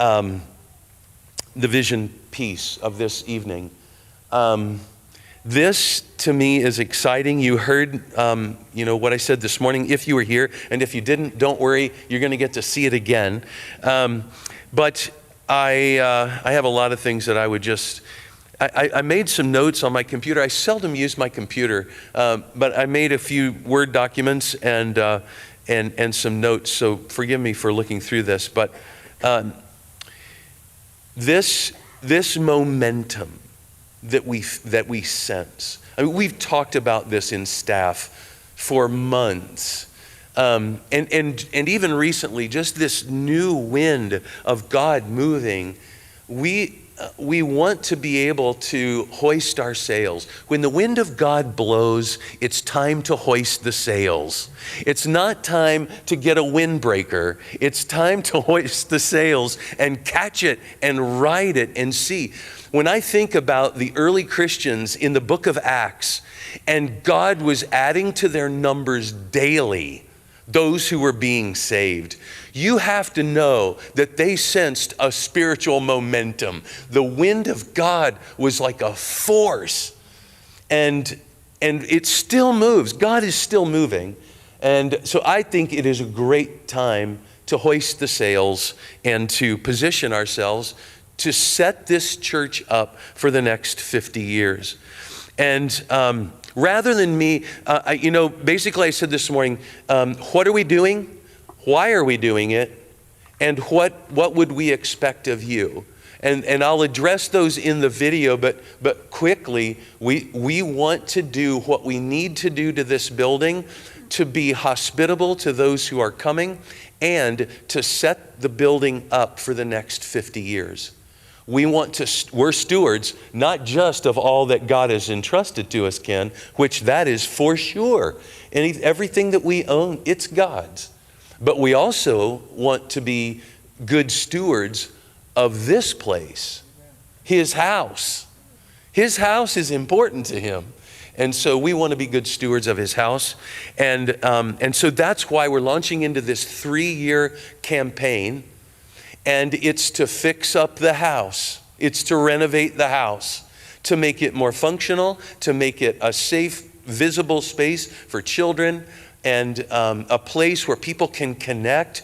the vision piece of this evening. This, to me, is exciting. You heard, what I said this morning, if you were here, and if you didn't, don't worry, you're going to get to see it again. But I have a lot of things that I would just, I made some notes on my computer. I seldom use my computer, but I made a few Word documents and some notes, so forgive me for looking through this. But this momentum that we sense. I mean, we've talked about this in staff for months, and even recently, just this new wind of God moving. We want to be able to hoist our sails. When the wind of God blows, it's time to hoist the sails. It's not time to get a windbreaker. It's time to hoist the sails and catch it and ride it and see. When I think about the early Christians in the book of Acts, and God was adding to their numbers daily those who were being saved, you have to know that they sensed a spiritual momentum. The wind of God was like a force, and it still moves. God is still moving. And so I think it is a great time to hoist the sails and to position ourselves to set this church up for the next 50 years. And rather than me, basically I said this morning, what are we doing? Why are we doing it? And what would we expect of you? And I'll address those in the video, but quickly, we want to do what we need to do to this building to be hospitable to those who are coming and to set the building up for the next 50 years. We're stewards, not just of all that God has entrusted to us, Ken, which that is for sure. And everything that we own, it's God's. But we also want to be good stewards of this place, His house. His house is important to Him. And so we want to be good stewards of His house. And so that's why we're launching into this 3-year campaign. And it's to fix up the house. It's to renovate the house, to make it more functional, to make it a safe, visible space for children, and a place where people can connect.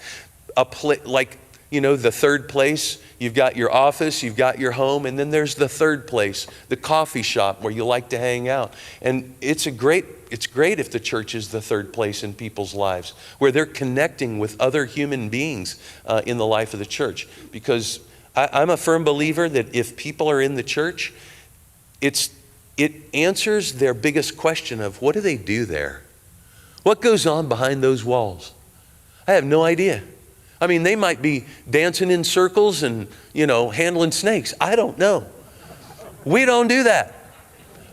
The third place, you've got your office, you've got your home, and then there's the third place, the coffee shop where you like to hang out. And it's great if the church is the third place in people's lives, where they're connecting with other human beings in the life of the church. Because I'm a firm believer that if people are in the church, it answers their biggest question of what do they do there? What goes on behind those walls? I have no idea. I mean, they might be dancing in circles and, handling snakes. I don't know. We don't do that.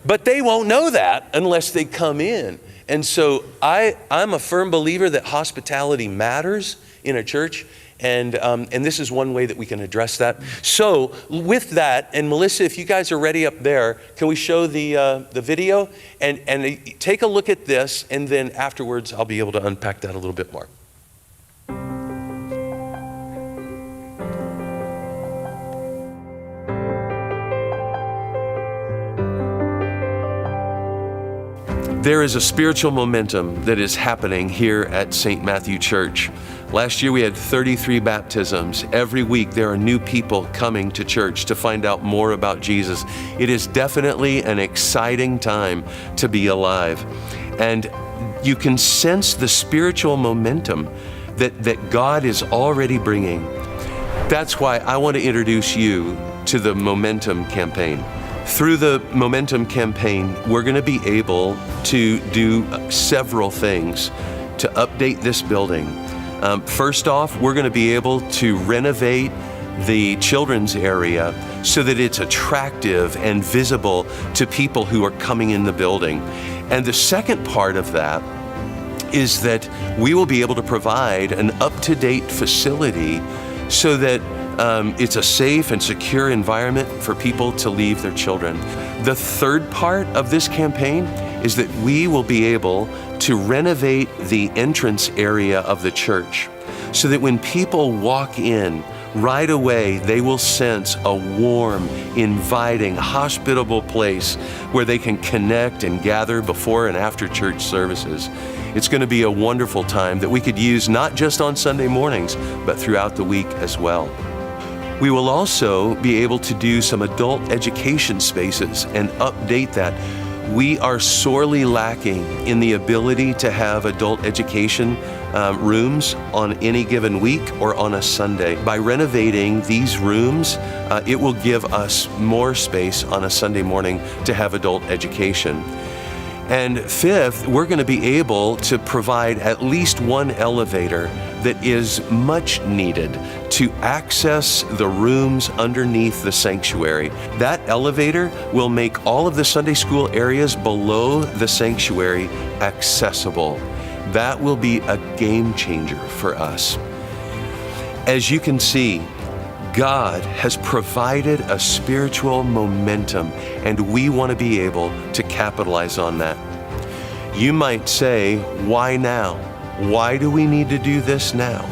But they won't know that unless they come in. And so I'm a firm believer that hospitality matters in a church. And this is one way that we can address that. So with that, and Melissa, if you guys are ready up there, can we show the video? And take a look at this, and then afterwards I'll be able to unpack that a little bit more. There is a spiritual momentum that is happening here at St. Matthew Church. Last year we had 33 baptisms. Every week there are new people coming to church to find out more about Jesus. It is definitely an exciting time to be alive. And you can sense the spiritual momentum that God is already bringing. That's why I want to introduce you to the Momentum Campaign. Through the Momentum Campaign, we're going to be able to do several things to update this building. First off, we're going to be able to renovate the children's area so that it's attractive and visible to people who are coming in the building. And the second part of that is that we will be able to provide an up-to-date facility so that it's a safe and secure environment for people to leave their children. The third part of this campaign is that we will be able to renovate the entrance area of the church so that when people walk in, right away they will sense a warm, inviting, hospitable place where they can connect and gather before and after church services. It's going to be a wonderful time that we could use not just on Sunday mornings, but throughout the week as well. We will also be able to do some adult education spaces and update that. We are sorely lacking in the ability to have adult education rooms on any given week or on a Sunday. By renovating these rooms, it will give us more space on a Sunday morning to have adult education. And fifth, we're going to be able to provide at least one elevator that is much needed to access the rooms underneath the sanctuary. That elevator will make all of the Sunday school areas below the sanctuary accessible. That will be a game changer for us. As you can see, God has provided a spiritual momentum, and we want to be able to capitalize on that. You might say, why now? Why do we need to do this now?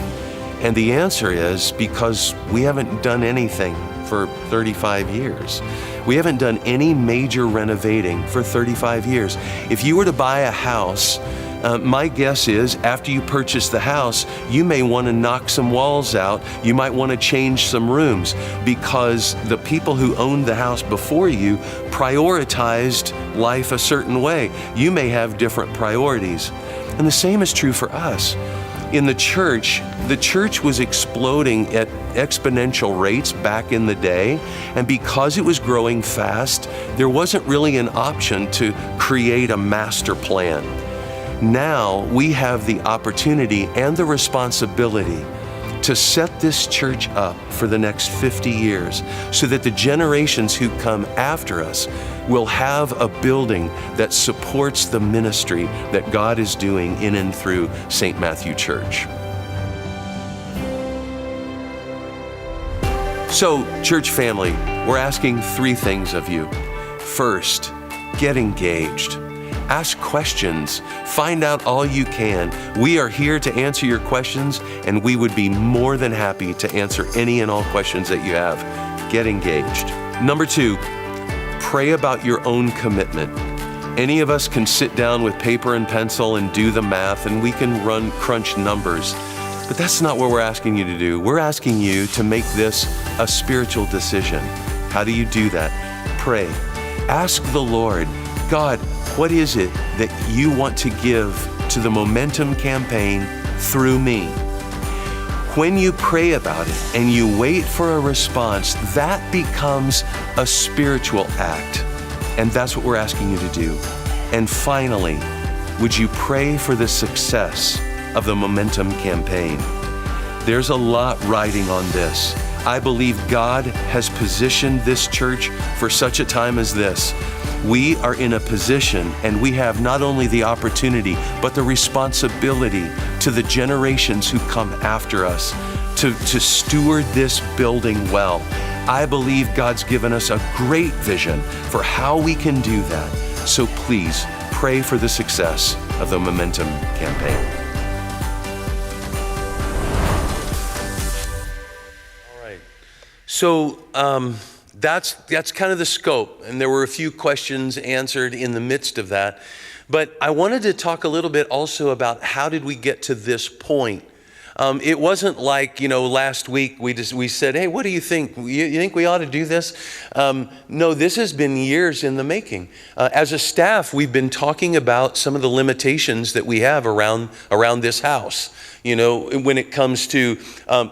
And the answer is because we haven't done anything for 35 years. We haven't done any major renovating for 35 years. If you were to buy a house, my guess is after you purchase the house, you may want to knock some walls out. You might want to change some rooms because the people who owned the house before you prioritized life a certain way. You may have different priorities. And the same is true for us. In the church was exploding at exponential rates back in the day, and because it was growing fast, there wasn't really an option to create a master plan. Now we have the opportunity and the responsibility to set this church up for the next 50 years so that the generations who come after us will have a building that supports the ministry that God is doing in and through St. Matthew Church. So, church family, we're asking three things of you. First, get engaged. Ask questions. Find out all you can. We are here to answer your questions, and we would be more than happy to answer any and all questions that you have. Get engaged. Number two, pray about your own commitment. Any of us can sit down with paper and pencil and do the math, and we can crunch numbers. But that's not what we're asking you to do. We're asking you to make this a spiritual decision. How do you do that? Pray. Ask the Lord, God, what is it that you want to give to the Momentum campaign through me? When you pray about it and you wait for a response, that becomes a spiritual act. And that's what we're asking you to do. And finally, would you pray for the success of the Momentum campaign? There's a lot riding on this. I believe God has positioned this church for such a time as this. We are in a position, and we have not only the opportunity, but the responsibility to the generations who come after us to steward this building well. I believe God's given us a great vision for how we can do that. So please pray for the success of the Momentum campaign. All right. So, that's kind of the scope, and there were a few questions answered in the midst of that. But I wanted to talk a little bit also about how did we get to this point. It wasn't like, last week we said, hey, what do you think? You think we ought to do this? No, this has been years in the making. As a staff, we've been talking about some of the limitations that we have around this house. When it comes to,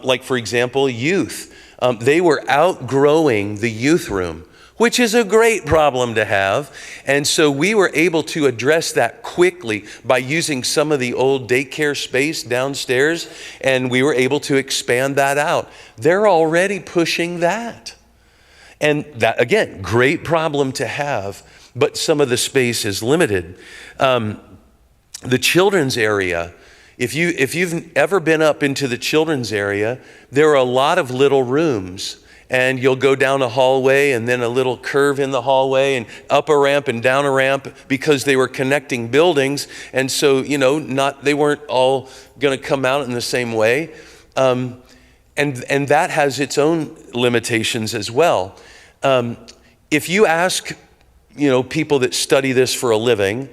like, for example, youth. They were outgrowing the youth room, which is a great problem to have. And so we were able to address that quickly by using some of the old daycare space downstairs, and we were able to expand that out. They're already pushing that. And that, again, great problem to have, but some of the space is limited. The children's area, if you've ever been up into the children's area, there are a lot of little rooms, and you'll go down a hallway and then a little curve in the hallway and up a ramp and down a ramp because they were connecting buildings. And so, they weren't all going to come out in the same way. And and that has its own limitations as well. If you ask, people that study this for a living,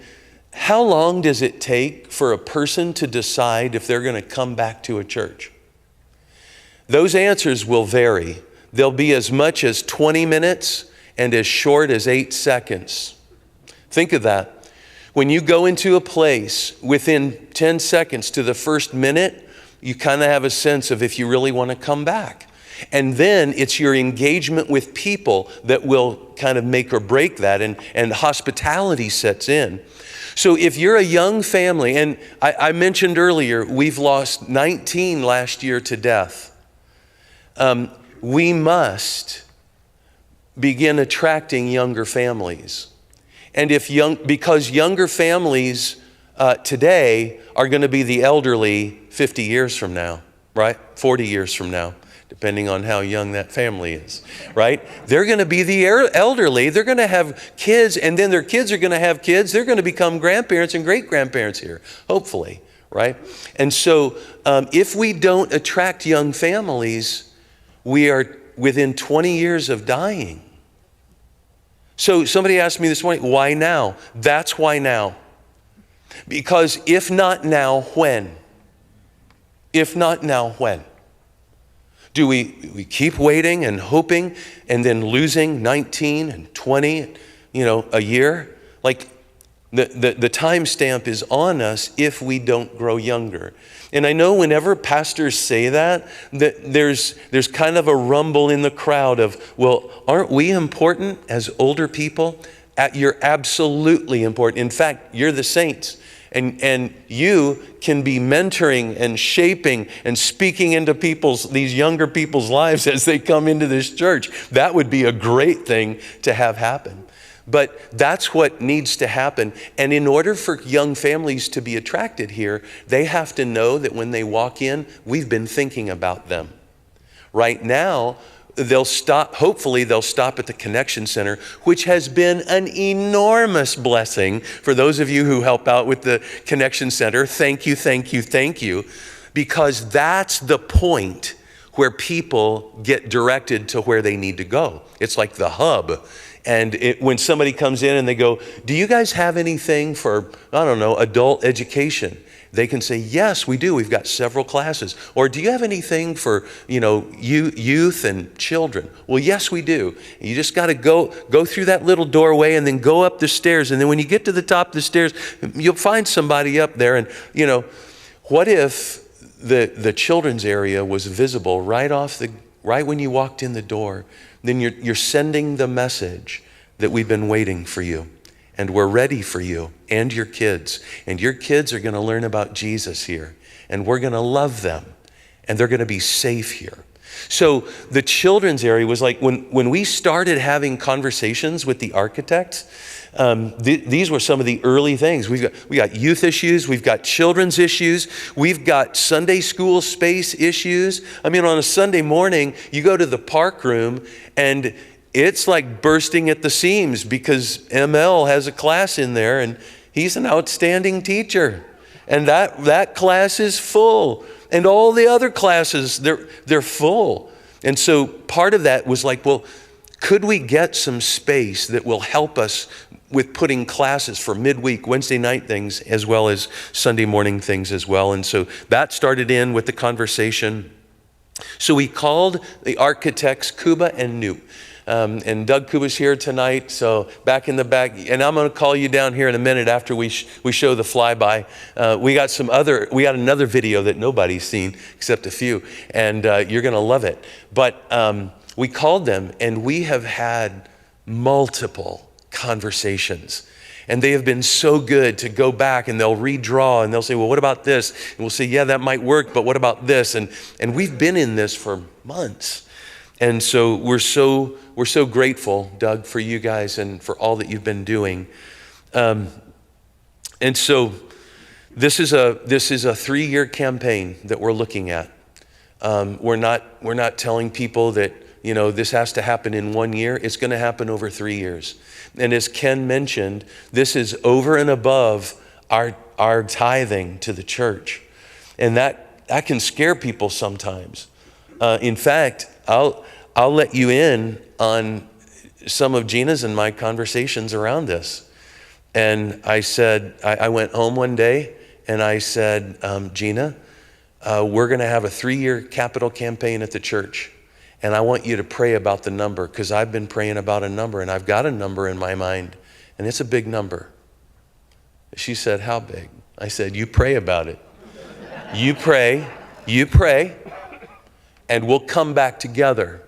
how long does it take for a person to decide if they're going to come back to a church? Those answers will vary. They'll be as much as 20 minutes and as short as 8 seconds. Think of that. When you go into a place, within 10 seconds to the first minute, you kind of have a sense of if you really want to come back. And then it's your engagement with people that will kind of make or break that, and hospitality sets in. So if you're a young family, and I mentioned earlier, we've lost 19 last year to death. We must begin attracting younger families. And because younger families today are going to be the elderly 50 years from now, right? 40 years from now, depending on how young that family is, right? They're going to be the elderly. They're going to have kids, and then their kids are going to have kids. They're going to become grandparents and great-grandparents here, hopefully, right? And so if we don't attract young families, we are within 20 years of dying. So somebody asked me this morning, why now? That's why now. Because if not now, when? If not now, when? Do we keep waiting and hoping and then losing 19 and 20, a year? Like the time stamp is on us if we don't grow younger. And I know whenever pastors say that there's kind of a rumble in the crowd of, well, aren't we important as older people? You're absolutely important. In fact, you're the saints. And you can be mentoring and shaping and speaking into these younger people's lives as they come into this church. That would be a great thing to have happen. But that's what needs to happen. And in order for young families to be attracted here, they have to know that when they walk in, we've been thinking about them. Right now, hopefully they'll stop at the Connection Center, which has been an enormous blessing for those of you who help out with the Connection Center. Thank you, thank you, thank you. Because that's the point where people get directed to where they need to go. It's like the hub. And when somebody comes in and they go, do you guys have anything for, adult education? They can say, yes, we do. We've got several classes. Or do you have anything for, youth and children? Well, yes, we do. You just got to go through that little doorway and then go up the stairs. And then when you get to the top of the stairs, you'll find somebody up there. And, what if the children's area was visible right when you walked in the door? Then you're sending the message that we've been waiting for you. And we're ready for you and your kids. And your kids are going to learn about Jesus here. And we're going to love them. And they're going to be safe here. So the children's area was like when we started having conversations with the architects, these were some of the early things. We got youth issues. We've got children's issues. We've got Sunday school space issues. On a Sunday morning, you go to the park room and it's like bursting at the seams because ML has a class in there and he's an outstanding teacher. And that class is full. And all the other classes, they're full. And so part of that was like, well, could we get some space that will help us with putting classes for midweek, Wednesday night things, as well as Sunday morning things as well? And so that started in with the conversation. So we called the architects Kuba and Newt. And Doug Kuba's here tonight, so back in the back. And I'm going to call you down here in a minute after we show the flyby. We got another video that nobody's seen except a few, and you're going to love it. But we called them, and we have had multiple conversations. And they have been so good to go back and they'll redraw and they'll say, well, what about this? And we'll say, yeah, that might work, but what about this? And we've been in this for months. And so we're so grateful, Doug, for you guys and for all that you've been doing. And so this is a 3-year campaign that we're looking at. We're not telling people that this has to happen in 1 year. It's going to happen over 3 years. And as Ken mentioned, this is over and above our tithing to the church, and that can scare people sometimes. In fact, I'll let you in on some of Gina's and my conversations around this. And I said, I went home one day and I said, Gina, we're going to have a 3-year capital campaign at the church. And I want you to pray about the number, because I've been praying about a number and I've got a number in my mind and it's a big number. She said, how big? I said, you pray about it. You pray, and we'll come back together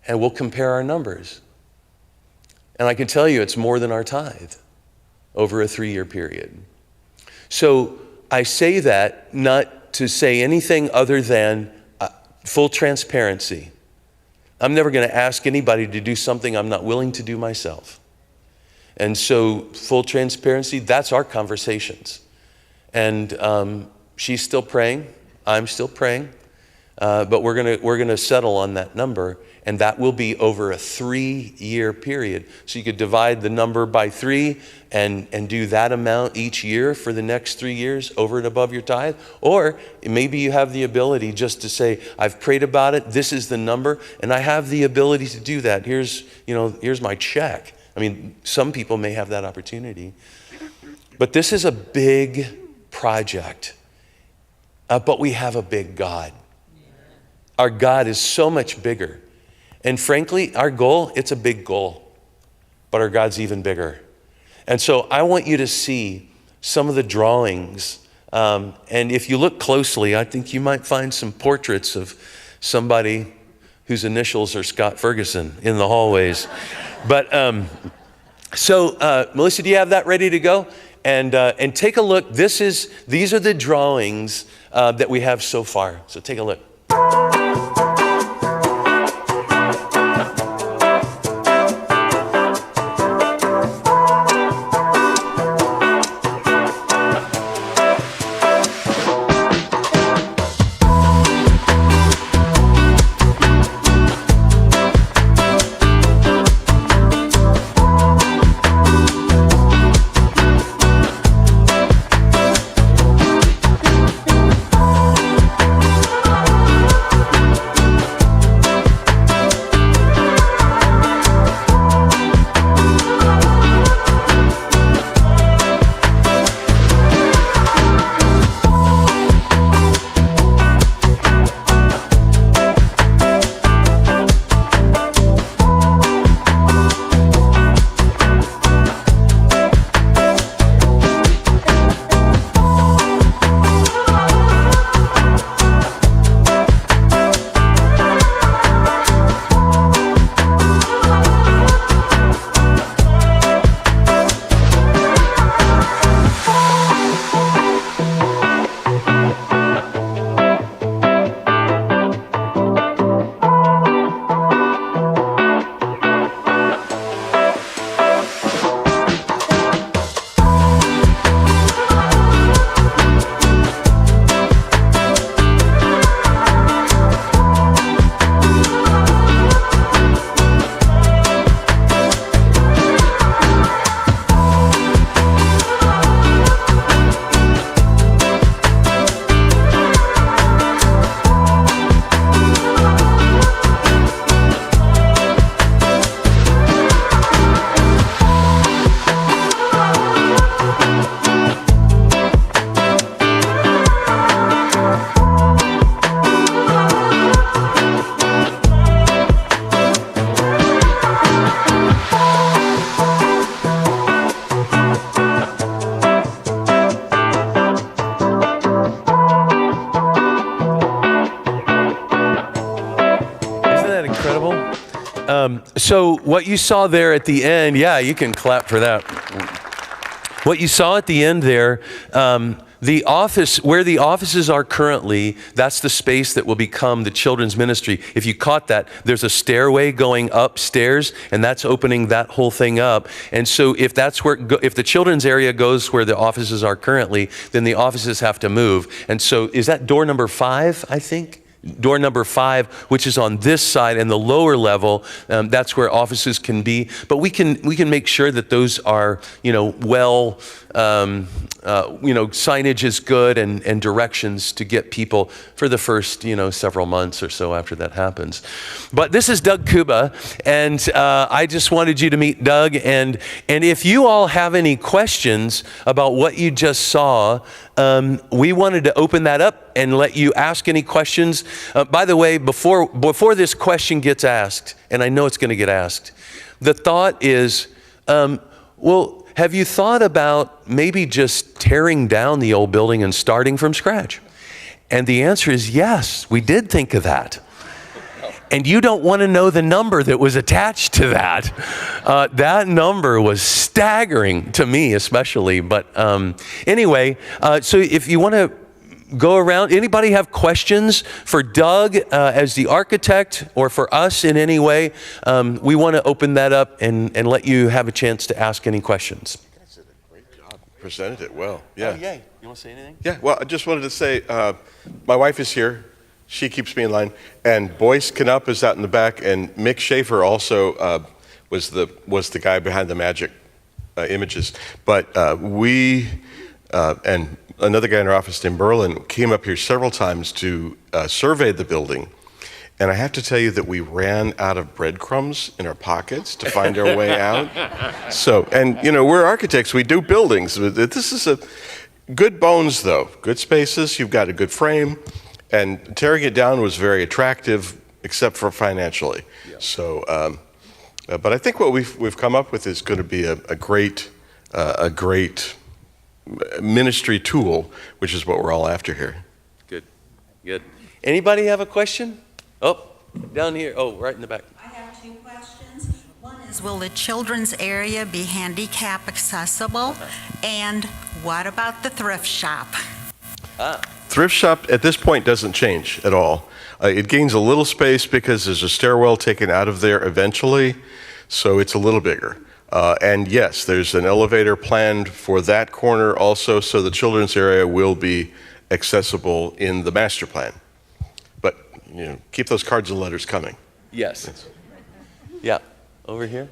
and we'll compare our numbers. And I can tell you it's more than our tithe over a 3-year period. So I say that not to say anything other than full transparency. I'm never going to ask anybody to do something I'm not willing to do myself. And so full transparency, that's our conversations. And she's still praying, I'm still praying, but we're gonna settle on that number, and that will be over a 3-year period. So you could divide the number by 3 and do that amount each year for the next 3 years over and above your tithe. Or maybe you have the ability just to say, I've prayed about it, this is the number, and I have the ability to do that. Here's my check. I mean, some people may have that opportunity. But this is a big project. But we have a big God. Our God is so much bigger. And frankly, our goal, it's a big goal. But our God's even bigger. And so I want you to see some of the drawings. And if you look closely, I think you might find some portraits of somebody whose initials are Scott Ferguson in the hallways. But so Melissa, do you have that ready to go? And take a look. These are the drawings that we have so far. So take a look. So what you saw there at the end, yeah, you can clap for that. What you saw at the end there, the office, where the offices are currently, that's the space that will become the children's ministry. If you caught that, there's a stairway going upstairs, and that's opening that whole thing up. And so if that's where, if the children's area goes where the offices are currently, then the offices have to move. And so is that door number 5, I think? Door number 5, which is on this side, and the lower level, that's where offices can be. But we can make sure that those are, well, signage is good and directions to get people for the first, several months or so after that happens. But this is Doug Kuba, and I just wanted you to meet Doug. And if you all have any questions about what you just saw, we wanted to open that up and let you ask any questions. By the way, before this question gets asked, and I know it's going to get asked, the thought is, well, have you thought about maybe just tearing down the old building and starting from scratch? And the answer is yes, we did think of that. And you don't want to know the number that was attached to that. That number was staggering to me, especially. But anyway, so if you want to go around, anybody have questions for Doug as the architect or for us in any way? We want to open that up and let you have a chance to ask any questions. You guys did a great job. Presented it well. Yeah. Oh, yay. You want to say anything? Yeah. Well, I just wanted to say, my wife is here. She keeps me in line. And Boyce Knupp is out in the back, and Mick Schaefer also was the guy behind the magic images. But we and another guy in our office in Berlin came up here several times to survey the building. And I have to tell you that we ran out of breadcrumbs in our pockets to find our way out. So, and we're architects, we do buildings. This is a good bones though, good spaces, you've got a good frame. And tearing it down was very attractive, except for financially. Yeah. So, but I think what we've come up with is going to be a great ministry tool, which is what we're all after here. Good. Anybody have a question? Oh, down here. Oh, right in the back. I have 2 questions. One is, will the children's area be handicap accessible? And what about the thrift shop? Thrift shop at this point doesn't change at all. It gains a little space because there's a stairwell taken out of there eventually, so it's a little bigger. And yes, there's an elevator planned for that corner also, so the children's area will be accessible in the master plan. But keep those cards and letters coming. Yes. Yeah. Over here.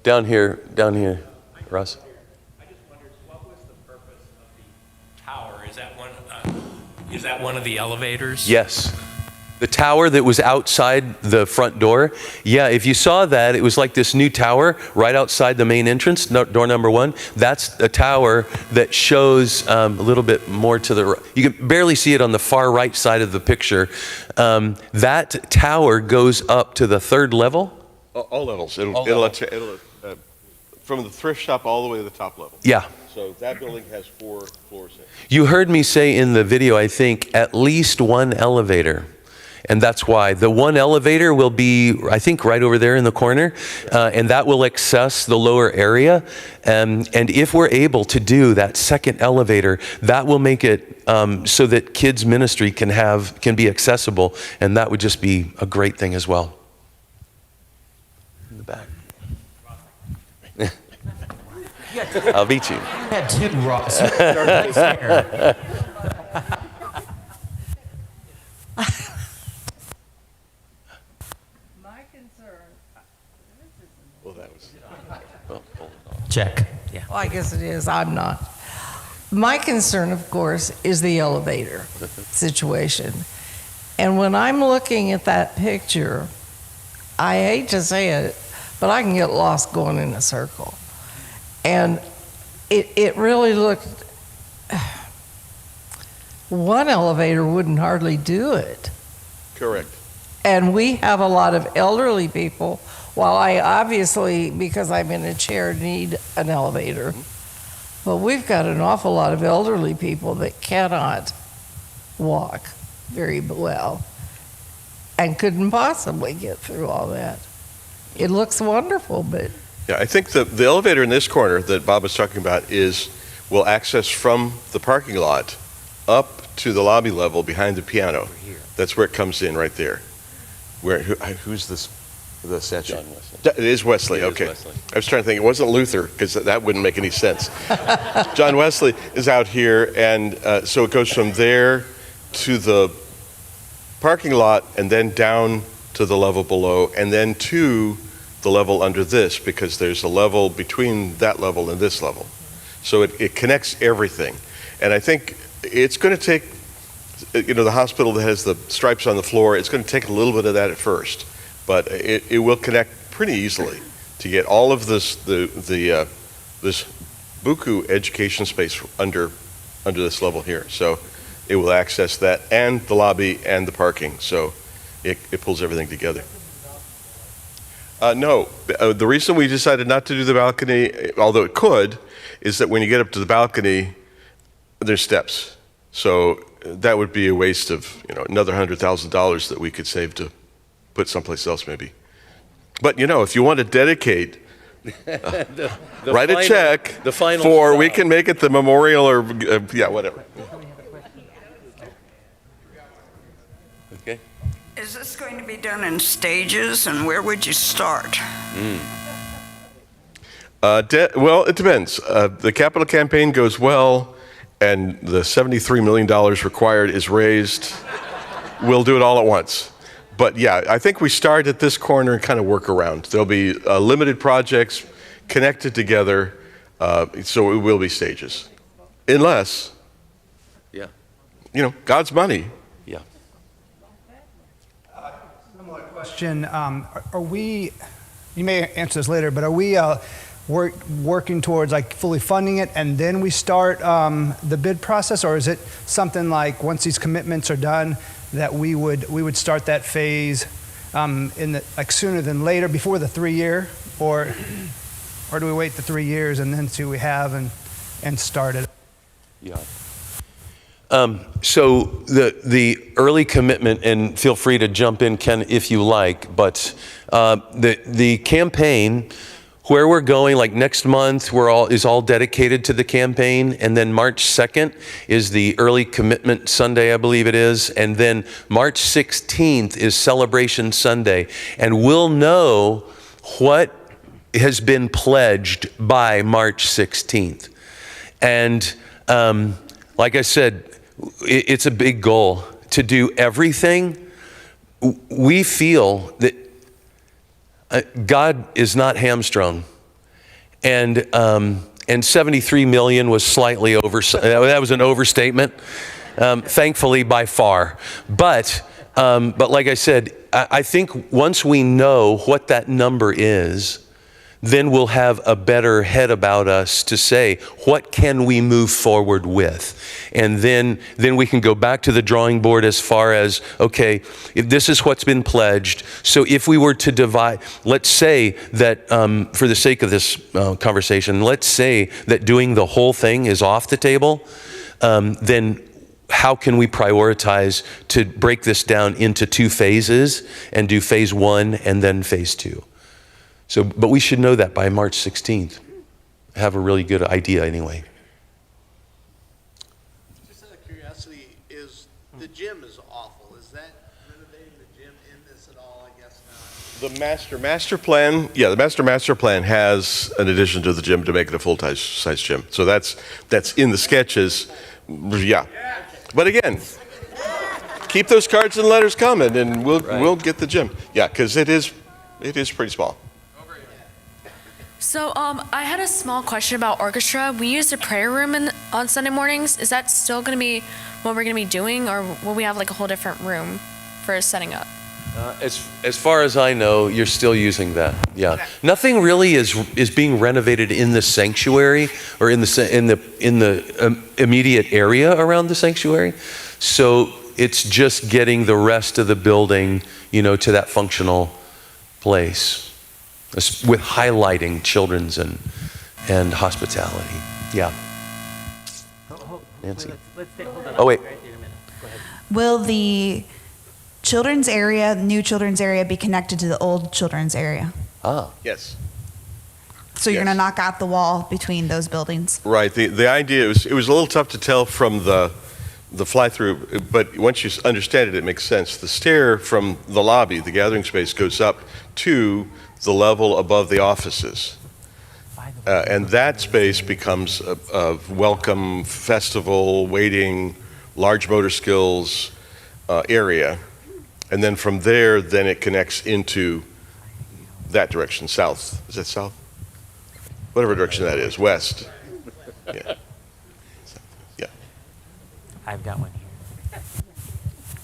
Down here, Russ. Is that one of the elevators? Yes. The tower that was outside the front door. Yeah, if you saw that, it was like this new tower right outside the main entrance, door number 1. That's a tower that shows a little bit more to the right. You can barely see it on the far right side of the picture. That tower goes up to the 3rd level. All levels. It'll from the thrift shop all the way to the top level. Yeah. So that building has 4 floors in it. You heard me say in the video, I think, at least 1 elevator. And that's why. The 1 elevator will be, I think, right over there in the corner. And that will access the lower area. And if we're able to do that 2nd elevator, that will make it so that kids' ministry can be accessible. And that would just be a great thing as well. In the back. I'll beat you. You had 2, Ross. My concern. Well, that was. Check. Yeah. Well, I guess it is. I'm not. My concern, of course, is the elevator situation. And when I'm looking at that picture, I hate to say it, but I can get lost going in a circle. And it really looked, 1 elevator wouldn't hardly do it. Correct. And we have a lot of elderly people. While I obviously, because I'm in a chair, need an elevator, but we've got an awful lot of elderly people that cannot walk very well and couldn't possibly get through all that. It looks wonderful, but... Yeah, I think the elevator in this corner that Bob was talking about will access from the parking lot up to the lobby level behind the piano. That's where it comes in right there. Who's this? the statue? John Wesley. It is Wesley, It is okay. Wesley. I was trying to think, it wasn't Luther, because that wouldn't make any sense. John Wesley is out here, and so it goes from there to the parking lot, and then down to the level below, and then to the level under this, because there's a level between that level and this level. So it connects everything. And I think it's going to take, the hospital that has the stripes on the floor, it's going to take a little bit of that at first, but it will connect pretty easily to get all of this this buku education space under this level here. So it will access that and the lobby and the parking. So it pulls everything together. No, the reason we decided not to do the balcony, although it could, is that when you get up to the balcony, there's steps. So that would be a waste of another $100,000 that we could save to put someplace else maybe. But if you want to dedicate, write a check the final for, we stop. can make it the memorial or, whatever. Okay. Is this going to be done in stages, and where would you start? Well, it depends. The capital campaign goes well, and the $73 million required is raised. We'll do it all at once. But yeah, I think we start at this corner and kind of work around. There'll be limited projects connected together, so it will be stages. Unless, Yeah. God's money. Yeah. Similar question. Are we, you may answer this later, but are we working towards like fully funding it and then we start the bid process? Or is it something like once these commitments are done that we would start that phase sooner than later, before the 3-year? Or do we wait the 3 years and then see what we have and start it? Yeah. So the early commitment, and feel free to jump in, Ken, if you like, but the campaign, where we're going, like next month, is all dedicated to the campaign, and then March 2nd is the early commitment Sunday, I believe it is, and then March 16th is Celebration Sunday, and we'll know what has been pledged by March 16th. And like I said, it's a big goal to do everything. We feel that God is not hamstrung, and 73 million was slightly that was an overstatement, thankfully by far. But like I said, I think once we know what that number is, then we'll have a better head about us to say, what can we move forward with? And then we can go back to the drawing board as far as, okay, if this is what's been pledged. So if we were to divide, let's say that, for the sake of this conversation, let's say that doing the whole thing is off the table, then how can we prioritize to break this down into 2 phases and do phase 1 and then phase 2? So, but we should know that by March 16th. Have a really good idea anyway. Just out of curiosity, the gym is awful. Is that renovating the gym in this at all? I guess not. The master plan, yeah, the master plan has an addition to the gym to make it a full-size gym. So that's in the sketches, yeah. But again, keep those cards and letters coming, and we'll get the gym. Yeah, because it is pretty small. So I had a small question about orchestra. We use the prayer room on Sunday mornings. Is that still going to be what we're going to be doing, or will we have like a whole different room for setting up? As far as I know, you're still using that. Yeah, nothing really is being renovated in the sanctuary or in the immediate area around the sanctuary. So it's just getting the rest of the building, to that functional place, with highlighting children's and hospitality. Yeah. Nancy. Oh wait. Will the children's area, new children's area, be connected to the old children's area? Ah. Yes. So you're going to knock out the wall between those buildings? Right. The idea it was a little tough to tell from the the fly-through, but once you understand it, it makes sense. The stair from the lobby, the gathering space, goes up to the level above the offices. And that space becomes a welcome festival, waiting, large motor skills area. And then from there, then it connects into that direction, south. Is that south? Whatever direction that is, west. Yeah. Yeah. I've got one here.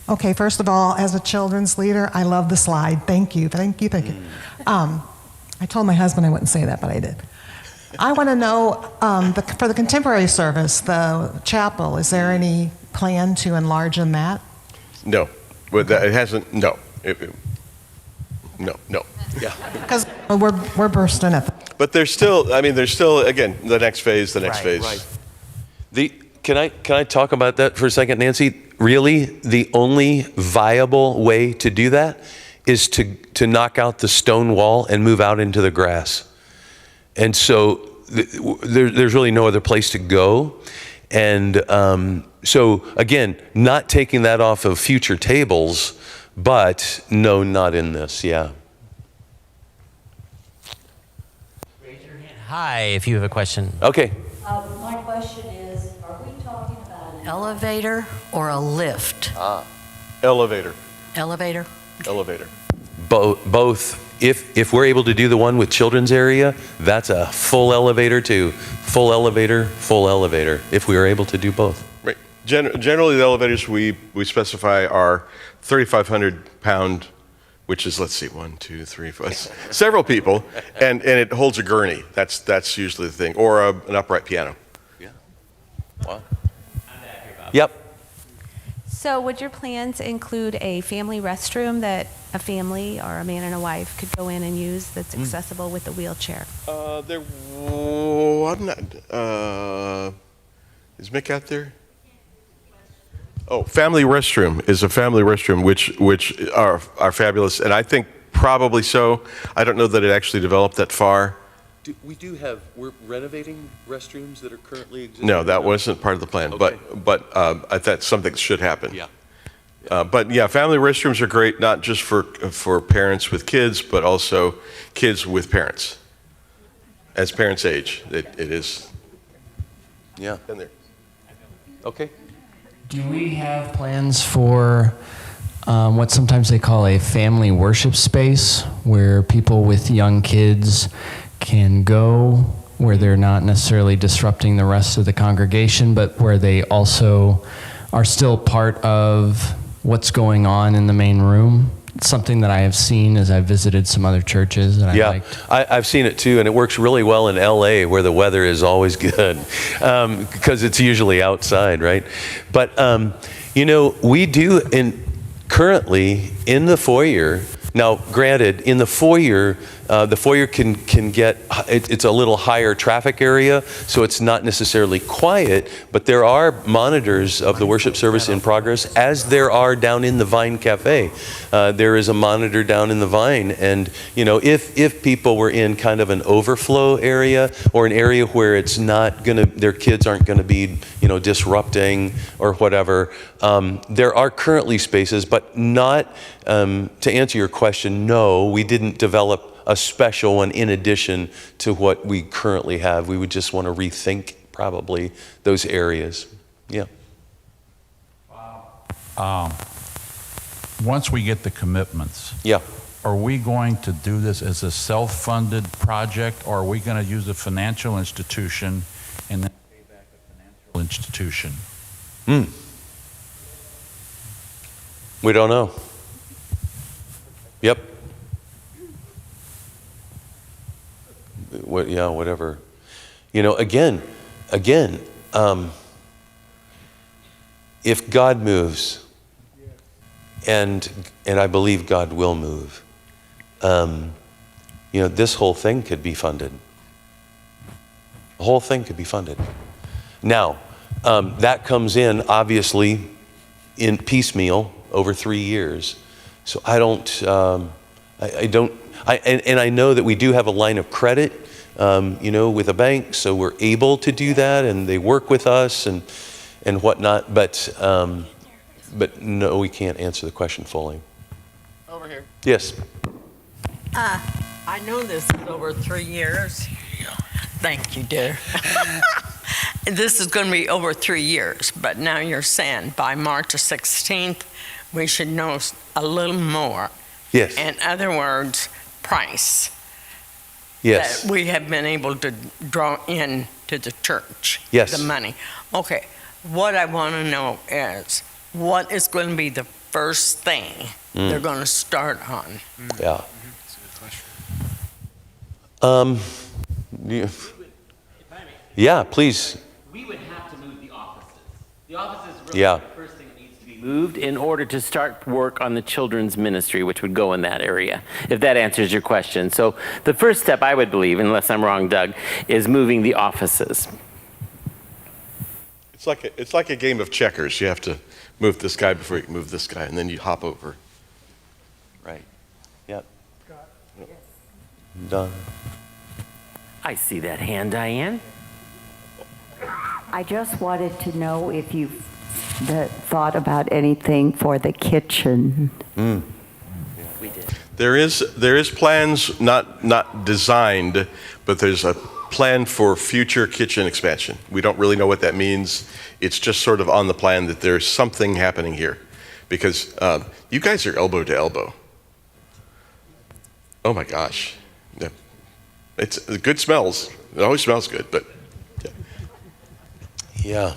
Okay, first of all, as a children's leader, I love the slide. Thank you, thank you, thank you. I told my husband I wouldn't say that, but I did. I want to know, for the contemporary service, the chapel, is there any plan to enlarge in that? No, but it hasn't, no. No. Yeah. Because we're bursting at the... But there's still, again, the next phase. Can I talk about that for a second, Nancy? Really, the only viable way to do that is to knock out the stone wall and move out into the grass. And so there's really no other place to go. And so again, not taking that off of future tables, but no, not in this, yeah. Raise your hand high if you have a question. Okay. My question is, are we talking about an elevator or a lift? Elevator. Elevator? Elevator. Both. If we're able to do the one with children's area, that's a full elevator too. Full elevator, if we are able to do both. Right. Generally, the elevators we specify are 3,500 pound, which is, let's see, 1, 2, 3, 4, several people, and it holds a gurney. That's usually the thing, or an upright piano. Yeah. Wow. Yep. So would your plans include a family restroom that a family or a man and a wife could go in and use that's accessible with a wheelchair? I'm not, is Mick out there? Oh, family restroom is a family restroom, which are fabulous, and I think probably so. I don't know that it actually developed that far. We're renovating restrooms that are currently existing? No, that wasn't part of the plan, Okay. but that's something that should happen. Yeah. But yeah, family restrooms are great, not just for parents with kids, but also kids with parents. As parents age, it is. Yeah. In there. Okay. Do we have plans for what sometimes they call a family worship space, where people with young kids can go, where they're not necessarily disrupting the rest of the congregation, but where they also are still part of what's going on in the main room? It's something that I have seen as I've visited some other churches that I liked. I've seen it too, and it works really well in LA where the weather is always good because it's usually outside, right? But we do currently in the foyer. Now, granted, in the foyer can get, it's a little higher traffic area, so it's not necessarily quiet, but there are monitors of the worship service in progress, as there are down in the Vine Cafe. There is a monitor down in the Vine, and if people were in kind of an overflow area, or an area where it's not their kids aren't gonna be, disrupting or whatever, there are currently spaces, but not, to answer your question, no, we didn't develop a special one in addition to what we currently have. We would just want to rethink probably those areas. Yeah. Once we get the commitments, yeah, are we going to do this as a self-funded project, or are we going to use a financial institution and then pay back a financial institution? We don't know. Yep. Whatever. Again, if God moves, and I believe God will move, this whole thing could be funded. The whole thing could be funded. Now, that comes in obviously in piecemeal over 3 years. So I know that we do have a line of credit, with a bank, so we're able to do that, and they work with us, and and whatnot, but no, we can't answer the question fully. Over here. Yes. I know this is over 3 years. Thank you, dear. This is going to be over 3 years, but now you're saying by March 16th, we should know a little more. Yes. In other words, price. Yes. That we have been able to draw in to the church. Yes. The money. Okay. What I want to know is what is going to be the first thing they're going to start on? Yeah. Yeah, please. We would have to move the offices. The offices really Yeah. are the first thing that needs to be moved in order to start work on the children's ministry, which would go in that area, if that answers your question. So the first step, I would believe, unless I'm wrong, Doug, is moving the offices. It's like a game of checkers. You have to move this guy before you can move this guy, and then you hop over. Right. Yep. Done. I see that hand, Diane. I just wanted to know if you've thought about anything for the kitchen. We did. There is plans, not designed, but there's a plan for future kitchen expansion. We don't really know what that means. It's just sort of on the plan that there's something happening here, because you guys are elbow to elbow. Oh my gosh, yeah. It's good smells. It always smells good, but yeah. Yeah.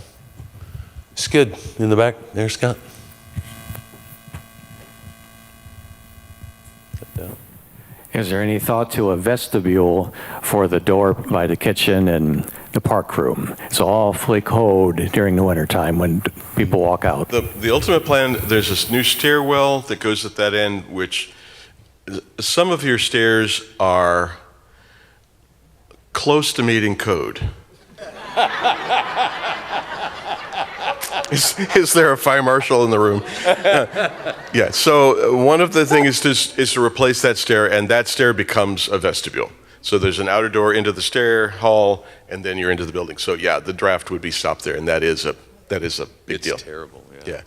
It's good. In the back there, Scott. Is there any thought to a vestibule for the door by the kitchen and the park room? It's all fully code during the wintertime when people walk out. The ultimate plan, there's this new stairwell that goes at that end, which some of your stairs are close to meeting code. Is there a fire marshal in the room? Yeah, so one of the things is to replace that stair, and that stair becomes a vestibule. So there's an outer door into the stair hall, and then you're into the building. So yeah, the draft would be stopped there, and that is a big deal. It's terrible, yeah.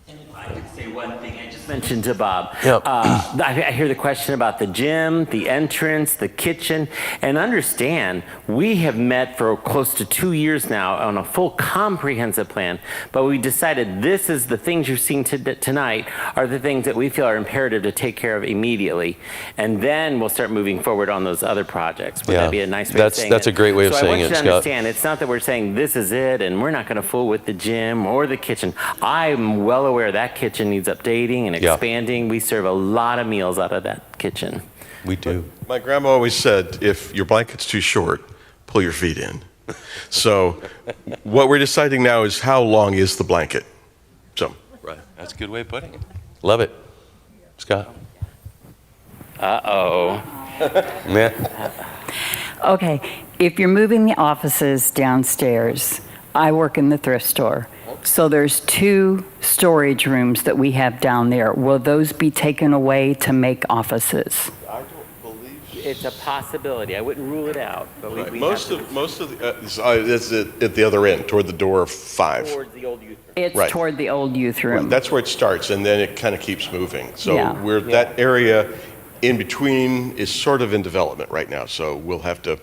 And if I could say one thing, I just mentioned to Bob. Yep. I hear the question about the gym, the entrance, the kitchen, and understand we have met for close to 2 years now on a full comprehensive plan, but we decided this is the things you're seeing tonight are the things that we feel are imperative to take care of immediately, and then we'll start moving forward on those other projects. Would that be a nice way of saying it? That's a great way of saying it, So I want you to Scott. understand, it's not that we're saying this is it and we're not going to fool with the gym or the kitchen. I'm well aware that kitchen needs updating and expanding. We serve a lot of meals out of that kitchen. We do. My grandma always said, if your blanket's too short, pull your feet in. So what we're deciding now is how long is the blanket? So. Right. That's a good way of putting it. Love it. Scott. Uh-oh. Yeah. Okay, if you're moving the offices downstairs, I work in the thrift store. So there's 2 storage rooms that we have down there. Will those be taken away to make offices? I don't believe It's a possibility. I wouldn't rule it out, but right. we most have of the it's at the other end, toward the door 5. towards the old youth room. It's Right. toward the old youth room. Right. That's where it starts, and then it kind of keeps moving. So Yeah. that area in between is sort of in development right now. So we'll have to.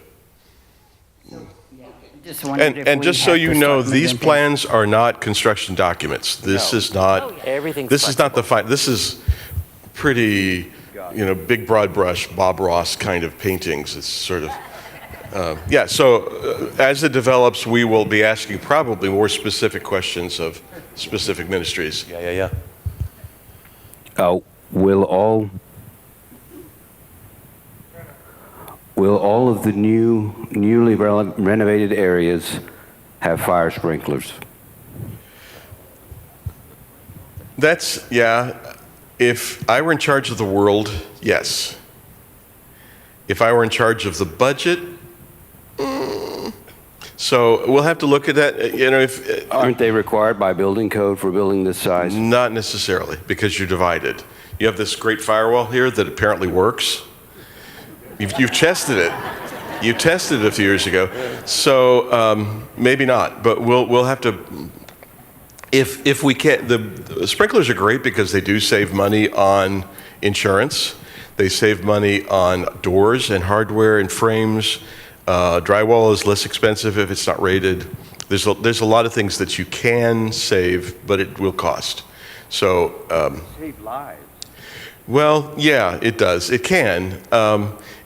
Just wondered if And we just so had you to know, start these moving plans are not construction documents. This is not. Everything's This is not the This is pretty, big broad brush Bob Ross kind of paintings. It's sort of. So as it develops, we will be asking probably more specific questions of specific ministries. Yeah. Will all of the newly renovated areas have fire sprinklers? If I were in charge of the world, yes. If I were in charge of the budget, so we'll have to look at that. Aren't they required by building code for a building this size? Not necessarily, because you're divided. You have this great firewall here that apparently works. You've tested it. You tested it a few years ago, so maybe not. But we'll have to If we can, the sprinklers are great because they do save money on insurance. They save money on doors and hardware and frames. Drywall is less expensive if it's not rated. There's a lot of things that you can save, but it will cost. So Save lives. well, yeah, it does. It can.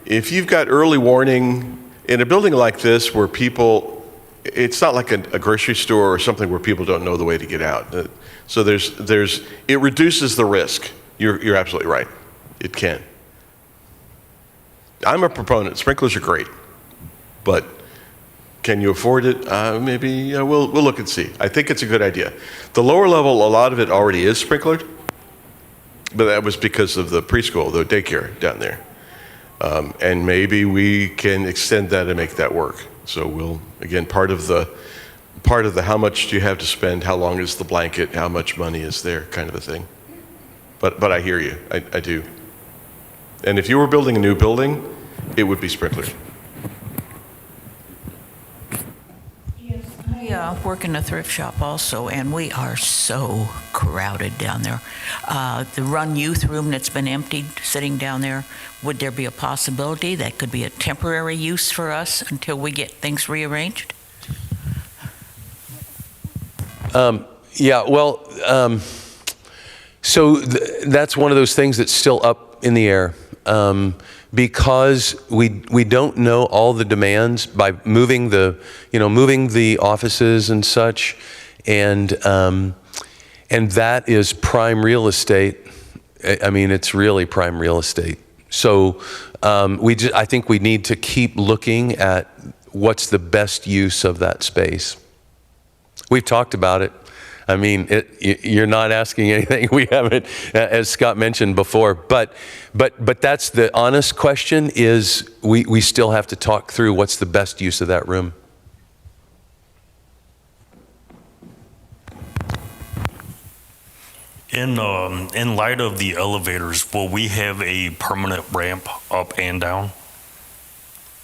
If you've got early warning in a building like this where people, it's not like a grocery store or something where people don't know the way to get out. So it reduces the risk. You're absolutely right. It can. I'm a proponent. Sprinklers are great, but can you afford it? Maybe we'll look and see. I think it's a good idea. The lower level, a lot of it already is sprinklered, but that was because of the preschool, the daycare down there. And maybe we can extend that and make that work. So we'll, again, part of the how much do you have to spend, how long is the blanket, how much money is there kind of a thing. But I hear you, I do. And if you were building a new building, it would be sprinklered. I work in a thrift shop also, and we are so crowded down there. The Run Youth Room that's been emptied, sitting down there, would there be a possibility that could be a temporary use for us until we get things rearranged? Yeah, well, so that's one of those things that's still up in the air. Because we don't know all the demands by moving the offices and such, and that is prime real estate. I mean, it's really prime real estate. So I think we need to keep looking at what's the best use of that space. We've talked about it. I mean, you're not asking anything we haven't, as Scott mentioned before. But that's the honest question: is we still have to talk through what's the best use of that room. In light of the elevators, will we have a permanent ramp up and down?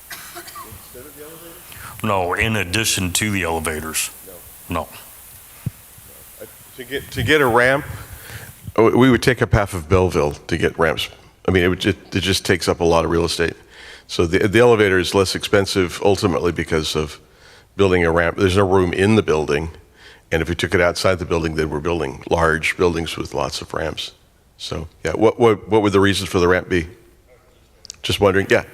Instead of the elevator? No, in addition to the elevators. No. To get a ramp, we would take up half of Belleville to get ramps. I mean, it just takes up a lot of real estate. So the elevator is less expensive ultimately because of building a ramp. There's no room in the building, and if we took it outside the building, then we're building large buildings with lots of ramps. So yeah, what would the reasons for the ramp be? Just wondering. Yeah.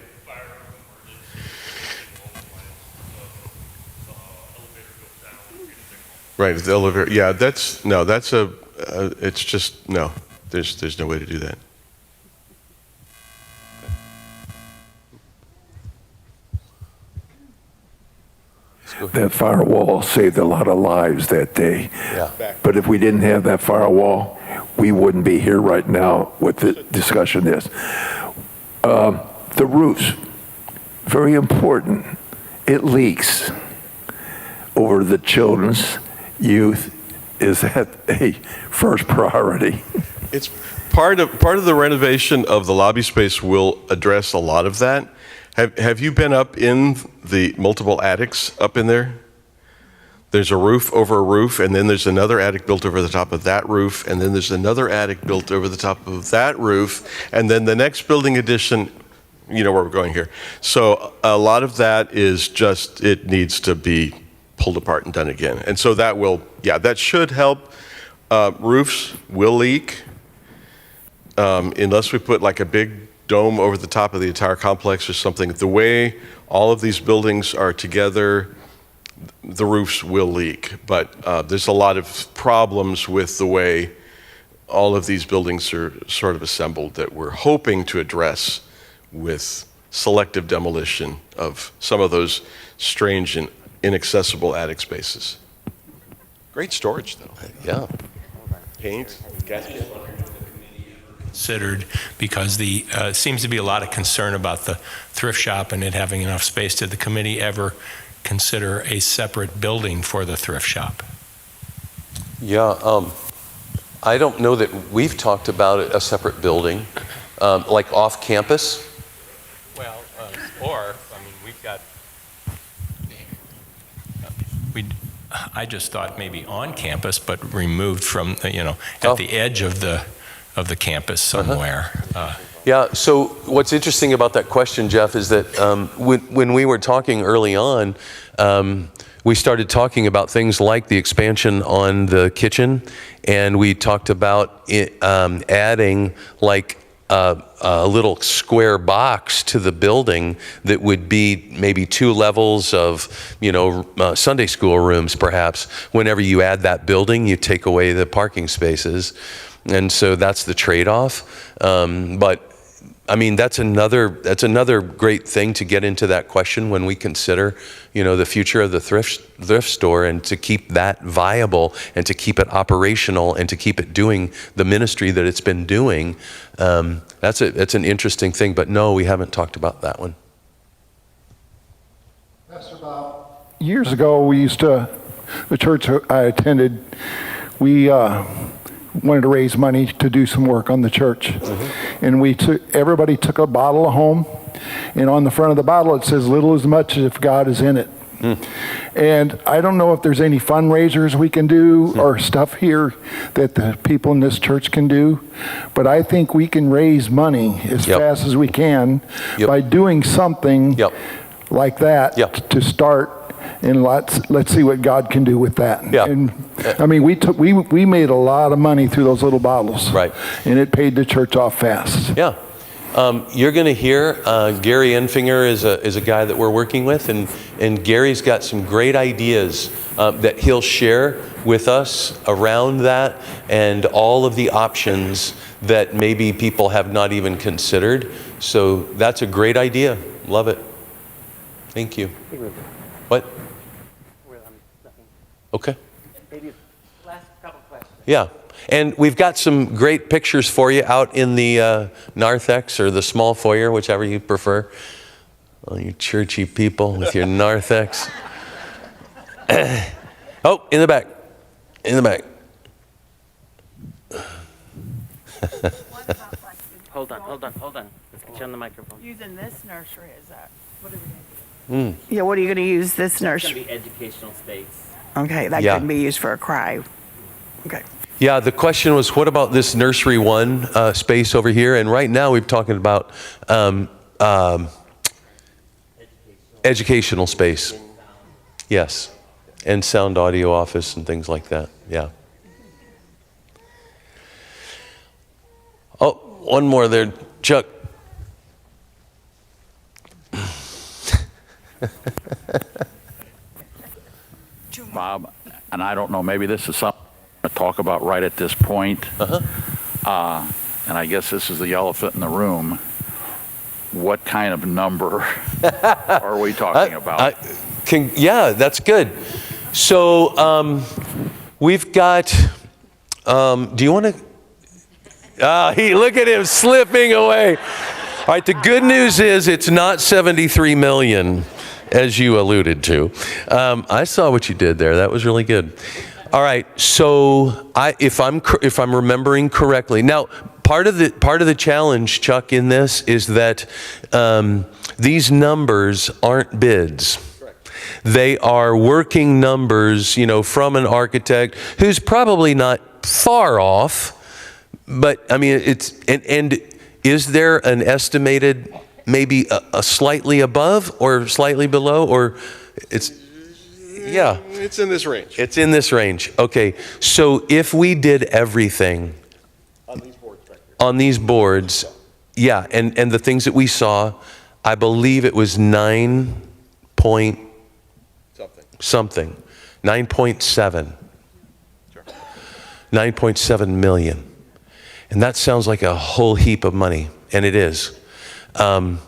Right, the elevator. Yeah, it's just no. There's no way to do that. That firewall saved a lot of lives that day. Yeah. But if we didn't have that firewall, we wouldn't be here right now with the discussion this. The roofs, very important. It leaks over the children's youth is at a first priority. It's part of the renovation of the lobby space will address a lot of that. Have you been up in the multiple attics up in there? There's a roof over a roof, and then there's another attic built over the top of that roof, and then there's another attic built over the top of that roof, and then the next building addition, you know where we're going here. So a lot of that is just, it needs to be pulled apart and done again. And so that should help. Roofs will leak unless we put like a big dome over the top of the entire complex or something. The way all of these buildings are together, the roofs will leak. But there's a lot of problems with the way all of these buildings are sort of assembled that we're hoping to address with selective demolition of some of those strange and inaccessible attic spaces. Great storage, though. Yeah. Paint, gas can. Considered, because the seems to be a lot of concern about the thrift shop and it having enough space. Did the committee ever consider a separate building for the thrift shop? Yeah, I don't know that we've talked about a separate building, like off campus. Well, or, I mean, we've got, I just thought maybe on campus, but removed from, at the edge of the campus somewhere. Yeah, so what's interesting about that question, Jeff, is that when we were talking early on, we started talking about things like the expansion on the kitchen, and we talked about adding like a little square box to the building that would be maybe 2 levels of, Sunday school rooms perhaps. Whenever you add that building, you take away the parking spaces. And so that's the trade-off. But I mean, that's another great thing to get into that question when we consider, the future of the thrift store, and to keep that viable and to keep it operational and to keep it doing the ministry that it's been doing. That's an interesting thing, but no, we haven't talked about that one. Pastor Bob, years ago, the church I attended, we wanted to raise money to do some work on the church. And everybody took a bottle home, and on the front of the bottle it says, little as much as if God is in it. And I don't know if there's any fundraisers we can do or stuff here that the people in this church can do, but I think we can raise money as fast as we can by doing something like that to start. And let's see what God can do with that. And I mean, we made a lot of money through those little bottles, right? And it paid the church off fast. Yeah, you're going to hear Gary Enfinger is a guy that we're working with, and Gary's got some great ideas that he'll share with us around that and all of the options that maybe people have not even considered. So that's a great idea. Love it. Thank you. What? Okay. Maybe last couple questions. Yeah. And we've got some great pictures for you out in the narthex or the small foyer, whichever you prefer. Oh, you churchy people with your narthex. Oh, in the back. In the back. Hold on. Let's get you on the microphone. Using this nursery, is that? What are we Mm. Yeah, what are you going to use this nursery? It's going to be educational space. Okay, that Yeah. can be used for a cry. Okay. Yeah, the question was, what about this Nursery 1 space over here? And right now we're talking about educational space. Yes, and sound audio office and things like that. Yeah. Oh, one more there, Chuck. Bob, and I don't know, maybe this is something to talk about right at this point. And I guess this is the elephant in the room. What kind of number are we talking about? Yeah, that's good. So we've got, do you want to? Look at him slipping away. All right, the good news is it's not 73 million, as you alluded to. I saw what you did there. That was really good. All right, so if I'm remembering correctly, now part of the challenge, Chuck, in this is that these numbers aren't bids. They are working numbers, from an architect who's probably not far off. But I mean, and is there an estimated maybe a slightly above or slightly below, or it's? Yeah. It's in this range. It's in this range. Okay. So if we did everything on these boards, yeah, and the things that we saw, I believe it was 9.7 million. And that sounds like a whole heap of money, and it is. But,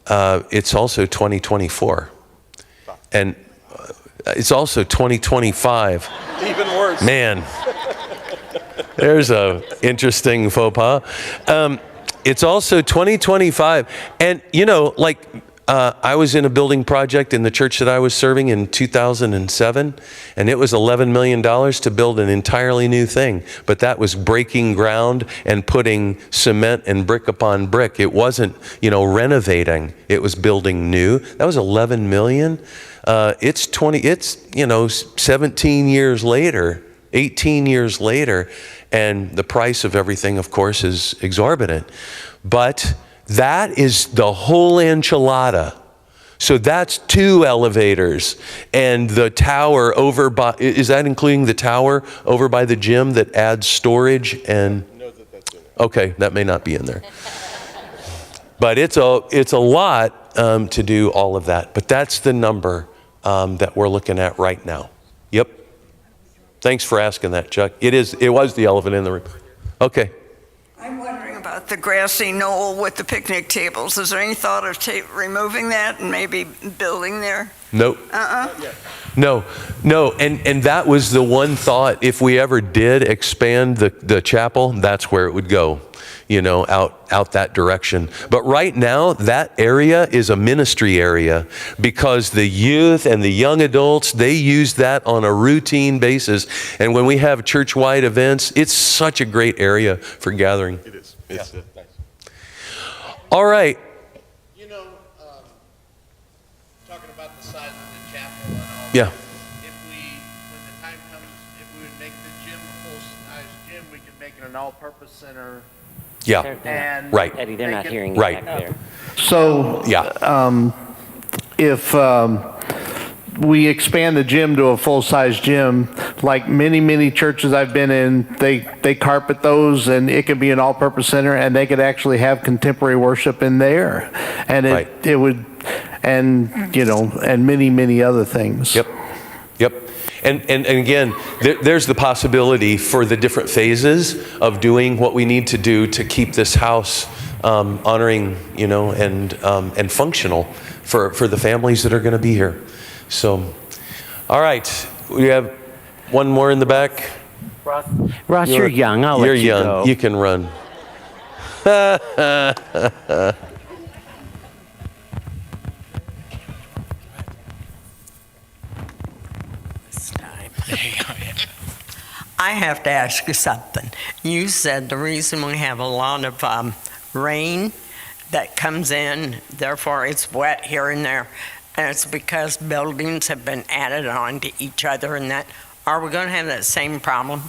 it's also 2024. And it's also 2025. Even worse. Man, there's a interesting faux pas. It's also 2025. And, I was in a building project in the church that I was serving in 2007, and it was $11 million to build an entirely new thing. But that was breaking ground and putting cement and brick upon brick. It wasn't, renovating. It was building new. That was $11 million. It's 17 years later, 18 years later, and the price of everything, of course, is exorbitant. But that is the whole enchilada. So that's 2 elevators and the tower over by, is that including the tower over by the gym that adds storage and? No, that's in there. Okay, that may not be in there. But it's a lot to do all of that. But that's the number that we're looking at right now. Yep. Thanks for asking that, Chuck. It was the elephant in the room. Okay. I'm wondering about the grassy knoll with the picnic tables. Is there any thought of removing that and maybe building there? Nope. No. And that was the one thought. If we ever did expand the chapel, that's where it would go, out that direction. But right now, that area is a ministry area because the youth and the young adults, they use that on a routine basis. And when we have church-wide events, it's such a great area for gathering. It is. It's nice. All right. Talking about the size of the chapel and all. Yeah. When the time comes, if we would make the gym a full-size gym, we could make it an all-purpose center. Yeah. And right. Eddie, they're not hearing you right. back there. So, if we expand the gym to a full-size gym, like many churches I've been in, they carpet those and it could be an all-purpose center and they could actually have contemporary worship in there. And it would, and many other things. Yep. And again, there's the possibility for the different phases of doing what we need to do to keep this house honoring, and functional for the families that are going to be here. So, all right, we have one more in the back. Ross, you're young. I'll let you young. go. You can run. I have to ask you something. You said the reason we have a lot of rain that comes in, therefore it's wet here and there, and it's because buildings have been added on to each other and that. Are we going to have that same problem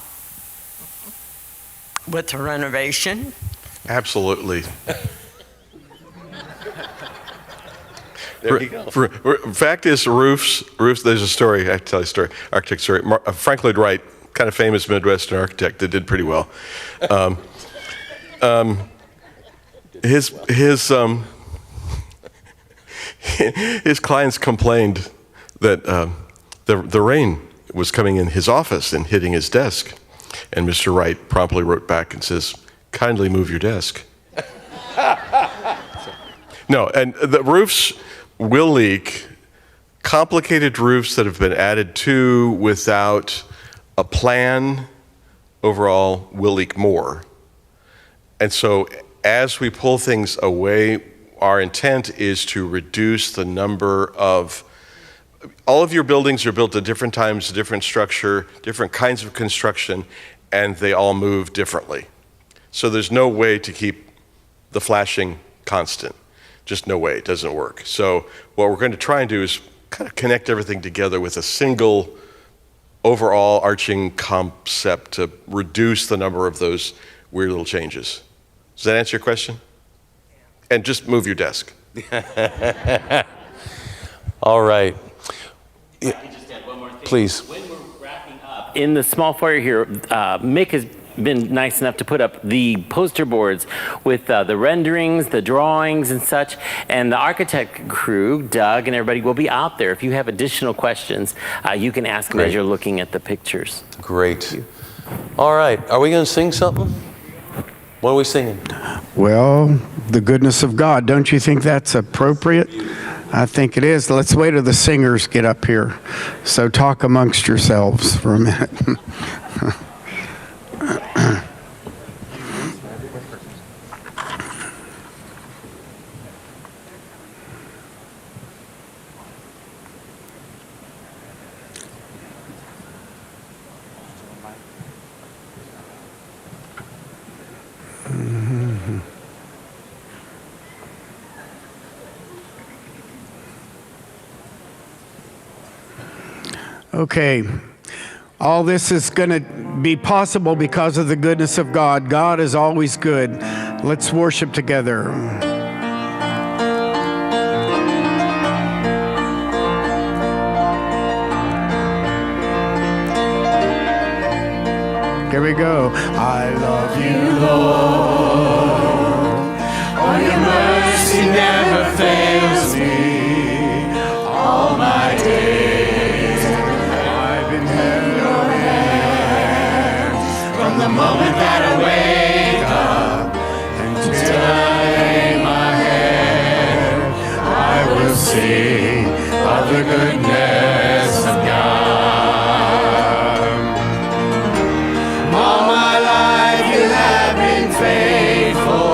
with the renovation? Absolutely. There you go. Fact is, roofs, there's a story, I tell you a story, architect story. Frank Lloyd Wright, kind of famous Midwestern architect that did pretty well. His clients complained that the rain was coming in his office and hitting his desk. And Mr. Wright promptly wrote back and says, "Kindly move your desk." No, and the roofs will leak. Complicated roofs that have been added to without a plan overall will leak more. And so as we pull things away, our intent is to reduce the number of, all of your buildings are built at different times, different structure, different kinds of construction, and they all move differently. So there's no way to keep the flashing constant. Just no way, it doesn't work. So what we're going to try and do is kind of connect everything together with a single overall arching concept to reduce the number of those weird little changes. Does that answer your question? And just move your desk. All right. I can just add one more thing. Please. When we're wrapping up, in the small foyer here, Mick has been nice enough to put up the poster boards with the renderings, the drawings and such, and the architect crew, Doug and everybody, will be out there. If you have additional questions, you can ask them as you're looking at the pictures. Great. All right, are we going to sing something? What are we singing? Well, the goodness of God. Don't you think that's appropriate? I think it is. Let's wait till the singers get up here. So talk amongst yourselves for a minute. Okay. All this is going to be possible because of the goodness of God. God is always good. Let's worship together. Here we go. I love you, Lord. Oh, your mercy never fails me. All my days I've been held in your hands. From the moment that I wake up until I lay my head, I will sing of the goodness of God. All my life you have been faithful.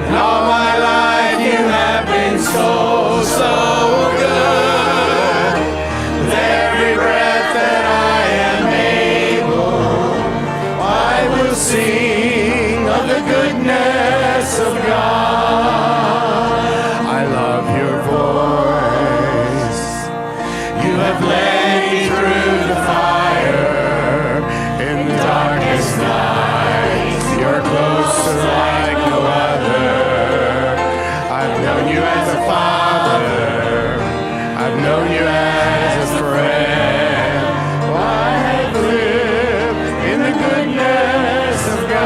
And all my life you have been so, so good. With every breath that I am able, I will sing of the goodness of God. I love your voice. You have led me through the fire. In the darkest night, you're close like no other. I've known you as a father. I've known you as a friend. I have lived in the goodness of God.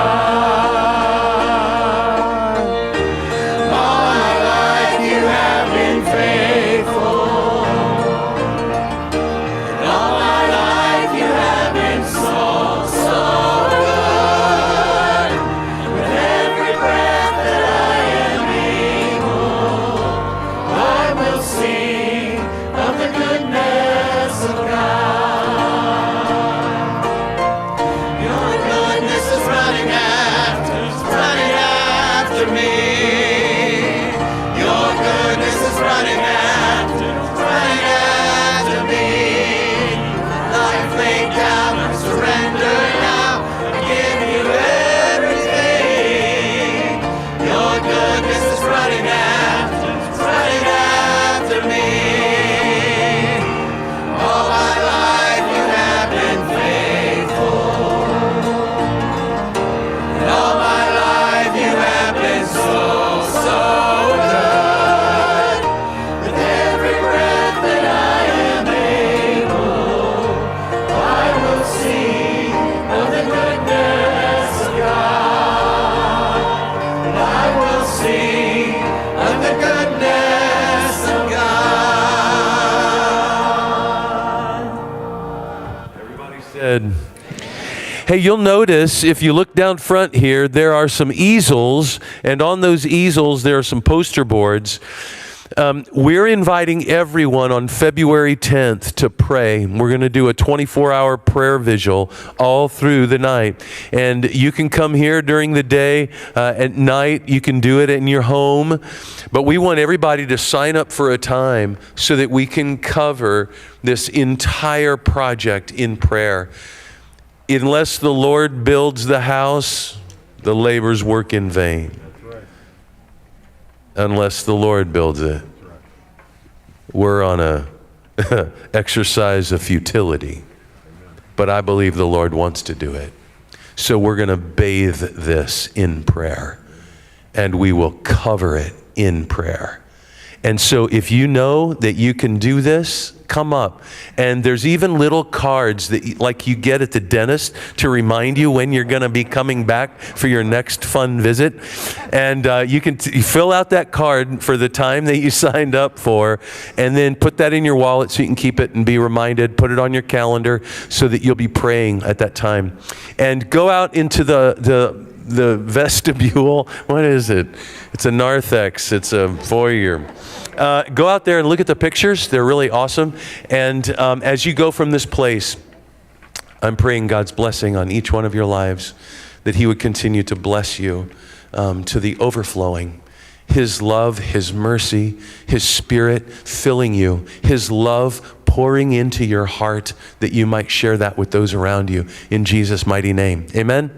All my life you have been faithful. And all my life you have been so, so good. With every breath that I am able, I will sing of the goodness of God. Your goodness is running after me. Your goodness is running after me. Life laid down, I surrender now. I give you everything. Your goodness is running after me. All my life you have been faithful. And all my life you have been so, so good. With every breath that I am able, I will sing of the goodness of God. And I will sing of the goodness of God. Everybody said, hey, you'll notice if you look down front here, there are some easels, and on those easels, there are some poster boards. We're inviting everyone on February 10th to pray. We're going to do a 24-hour prayer vigil all through the night. And you can come here during the day. At night, you can do it in your home. But we want everybody to sign up for a time so that we can cover this entire project in prayer. Unless the Lord builds the house, the laborers work in vain. Unless the Lord builds it. We're on a exercise of futility. But I believe the Lord wants to do it. So we're going to bathe this in prayer. And we will cover it in prayer. And so if you know that you can do this, come up. And there's even little cards that like you get at the dentist to remind you when you're going to be coming back for your next fun visit. And you can fill out that card for the time that you signed up for, and then put that in your wallet so you can keep it and be reminded. Put it on your calendar so that you'll be praying at that time. And go out into the vestibule. What is it? It's a narthex. It's a foyer. Go out there and look at the pictures. They're really awesome. And as you go from this place, I'm praying God's blessing on each one of your lives, that He would continue to bless you to the overflowing. His love, His mercy, His Spirit filling you, His love pouring into your heart, that you might share that with those around you. In Jesus' mighty name. Amen.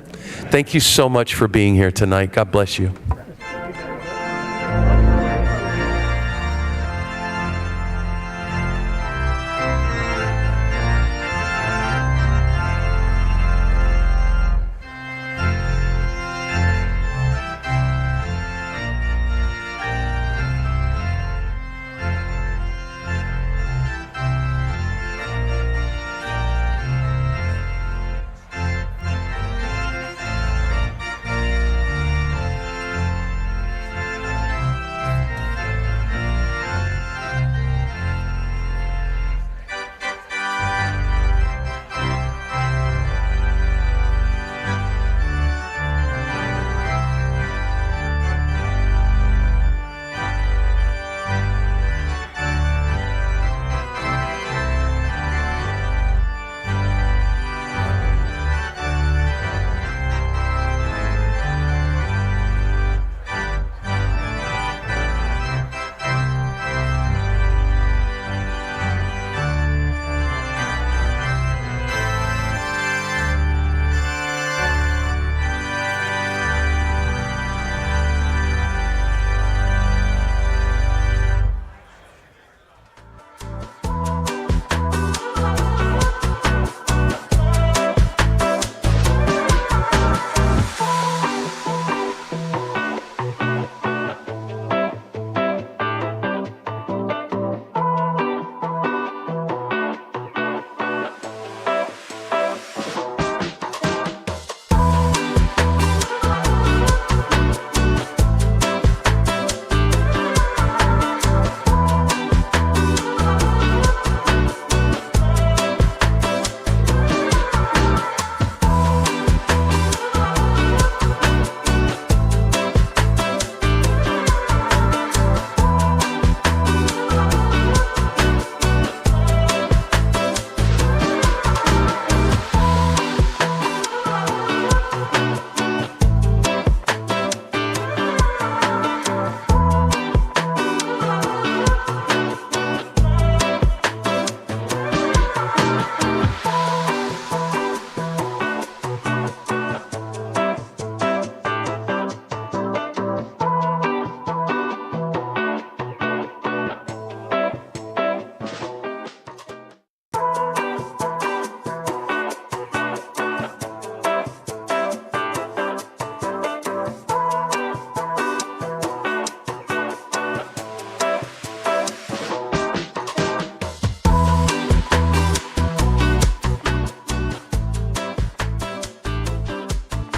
Thank you so much for being here tonight. God bless you.